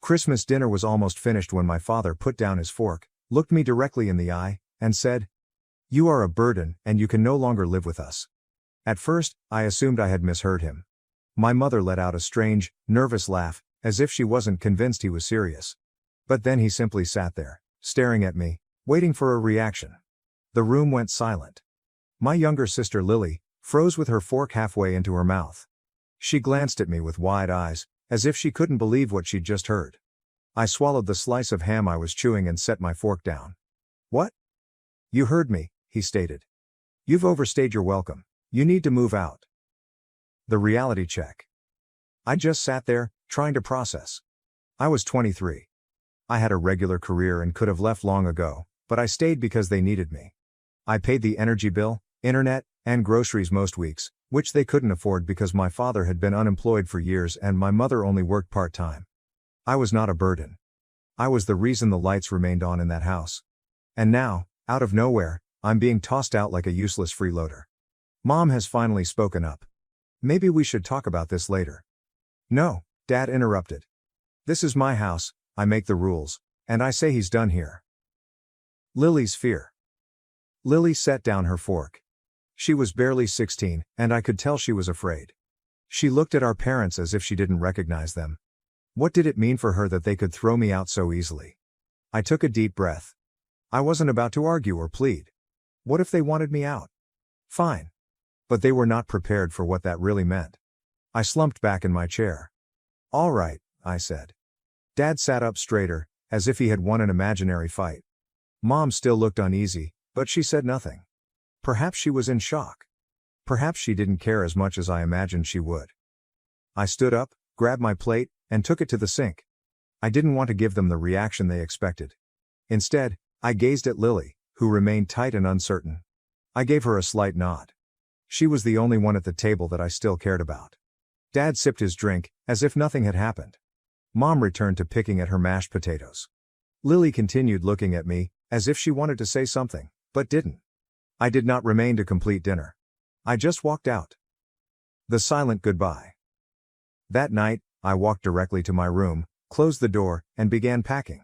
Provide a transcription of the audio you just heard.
Christmas dinner was almost finished when my father put down his fork, looked me directly in the eye, and said, "You are a burden, and you can no longer live with us." At first, I assumed I had misheard him. My mother let out a strange, nervous laugh, as if she wasn't convinced he was serious. But then he simply sat there, staring at me, waiting for a reaction. The room went silent. My younger sister Lily froze with her fork halfway into her mouth. She glanced at me with wide eyes, as if she couldn't believe what she'd just heard. I swallowed the slice of ham I was chewing and set my fork down. "What?" "You heard me," he stated. "You've overstayed your welcome. You need to move out." The reality check. I just sat there, trying to process. I was 23. I had a regular career and could have left long ago, but I stayed because they needed me. I paid the energy bill, internet, and groceries most weeks, which they couldn't afford because my father had been unemployed for years and my mother only worked part-time. I was not a burden. I was the reason the lights remained on in that house. And now, out of nowhere, I'm being tossed out like a useless freeloader. Mom has finally spoken up. "Maybe we should talk about this later." "No," Dad interrupted. "This is my house, I make the rules, and I say he's done here." Lily's fear. Lily set down her fork. She was barely 16, and I could tell she was afraid. She looked at our parents as if she didn't recognize them. What did it mean for her that they could throw me out so easily? I took a deep breath. I wasn't about to argue or plead. What if they wanted me out? Fine. But they were not prepared for what that really meant. I slumped back in my chair. "All right," I said. Dad sat up straighter, as if he had won an imaginary fight. Mom still looked uneasy, but she said nothing. Perhaps she was in shock. Perhaps she didn't care as much as I imagined she would. I stood up, grabbed my plate, and took it to the sink. I didn't want to give them the reaction they expected. Instead, I gazed at Lily, who remained tight and uncertain. I gave her a slight nod. She was the only one at the table that I still cared about. Dad sipped his drink, as if nothing had happened. Mom returned to picking at her mashed potatoes. Lily continued looking at me, as if she wanted to say something, but didn't. I did not remain to complete dinner. I just walked out. The silent goodbye. That night, I walked directly to my room, closed the door, and began packing.